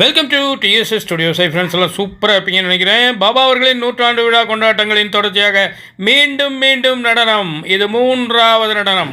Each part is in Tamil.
Welcome to TDS studios. Friends எல்லாம் சூப்பராக இருப்பீங்கன்னு நினைக்கிறேன். பாபா அவர்களின் நூற்றாண்டு விழா கொண்டாட்டங்களின் தொடர்ச்சியாக மீண்டும் மீண்டும் நடனம். இது 3வது நடனம்.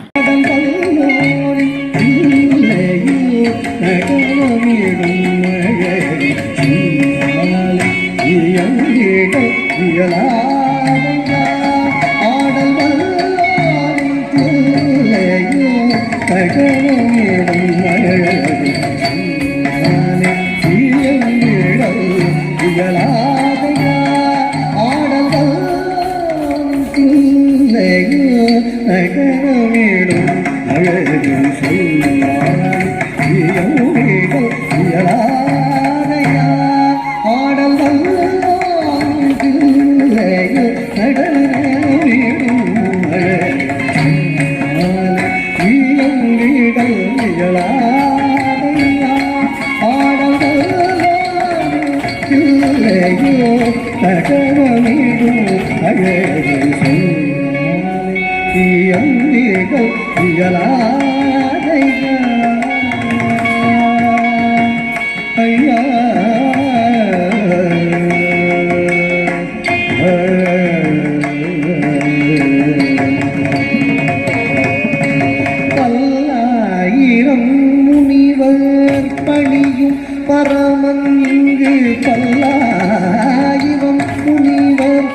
பரமன் இங்கு பல்லாயிரம் முனிவர்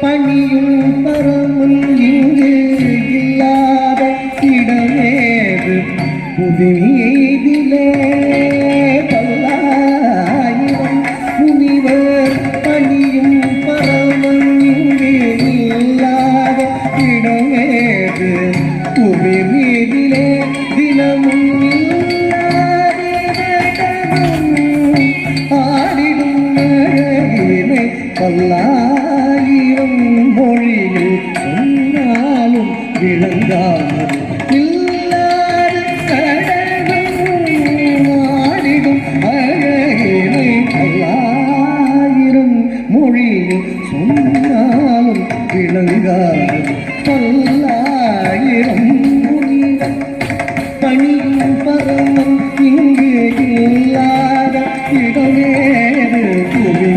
பணியும் பரமன் இங்கு இல்லாத இடமேது புவி மீதிலே. பல்லாயிரம் முனிவர் பணியும் பரமன் இங்கு இல்லாத இடமேது புவி மீதிலே. தினமும் பல்லாயிரம் மொழியில் சொன்னாலும் விளங்காது இல்லாத கடலும் ஆடிடும் அழகினை. பல்லாயிரம் மொழியில் சொன்னாலும் விளங்காது. பல்லாயிரம் மொழிகள் பணியும் பரமன் இங்கு இல்லாத இடமேது புவி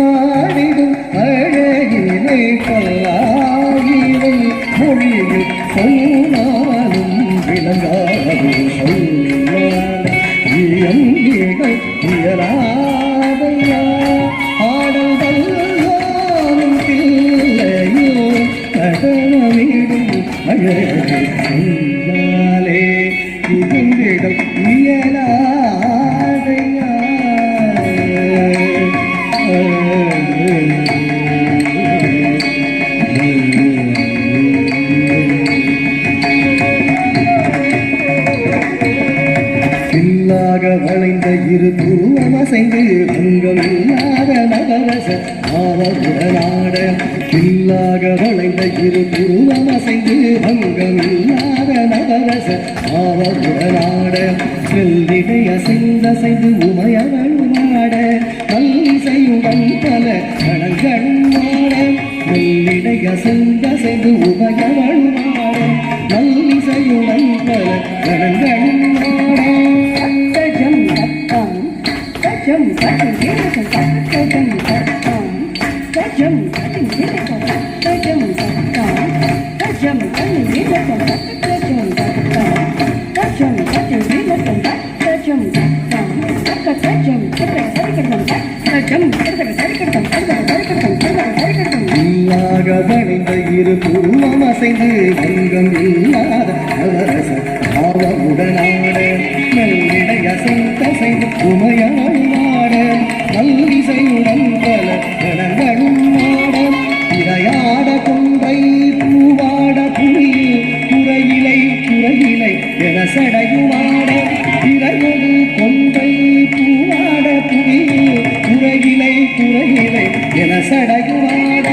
ஆடிடும் அழகினை. பல்லாயிரம் மொழியில் சொன்னாலும் விளங்காது சொல்லிகள் இயலாதையா. ஆடல் வல்லாலும் பிள்ளையோ நடனமிடும் அழகு சொன்னாலே இவங்களிடம் இயலாதையா. இல்லாக வளைந்த இரு துருவம் அசைந்து அங்கம் இல்லாத நகரச ஆவகுடனாட. இல்லாக வளைந்த இரு துருவம் அசைந்து அங்கம் இல்லாத நகரச ஆவகுடனாட. செல்லிடை அசைந்து உமையவள்மாட. கல்லிசையுடன் பல கணங்கண்மாட. மெல்லிடை அசைந்து உமையவள்மாட. நல்லிசையுடன் பல கணங்கண்மாட. Jam cutting dinner and jam cutting jam cutting dinner and jam cutting dinner and jam cutting dinner and இல்லாக வளைந்த இரு பூர்வம் அசைந்து அங்கம் இல்லாத அவரச ஆவகுடனாட. நல்லிடை அசைந்து உமையாட. நல்லிசையுடன் பல கணங்களும் ஆட. இரையாட கொன்றை பூவாட புரியில் குறையிலை என சடையுமாட. இறையொடு கொன்றை பூவாட புரியில் குறையிலை என சடையுமாட.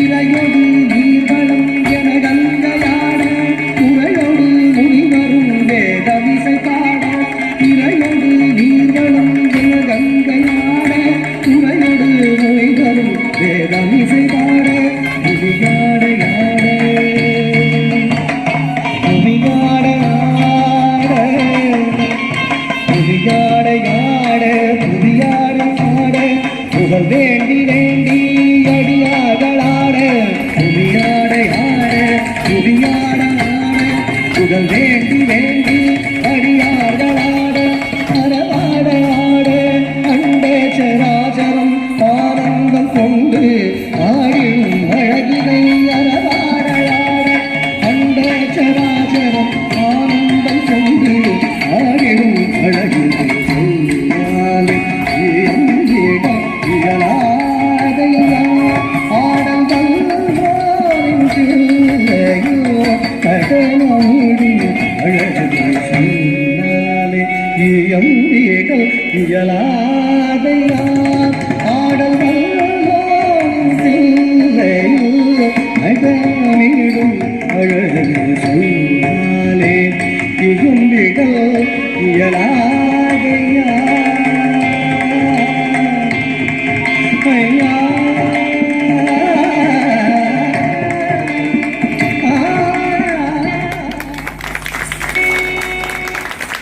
இறையொடு நீர்வளம் என கங்கையாட. குறையொடு முனிவரும் வேதவிசை பாட. இறையொடு நீர்வளம் என கங்கையாட. குறையொடு முனிவரும் வேதவிசை பாட. புதியாட யாட புகழ் வேண்டி வேண்டி அடியார்களாட அறவாட ஆட அண்டே சராசரம் ஆனந்தம் கொண்டு ஆடிடும் அழகினை அறவாட அண்டே சராசரம் ஆனந்தம் கொண்டு ஆடிடும் அழகினை சொன்னாலே இயங்கிடம் இயலாதையா ஆடங்கள் கடனோடி அழகினை சொன்னாலே இயங்கிடம் இயலாதையா ஆடல்கள் அழகிடும் அழகினை சொன்னாலே இயங்கிடம் இயலாதையா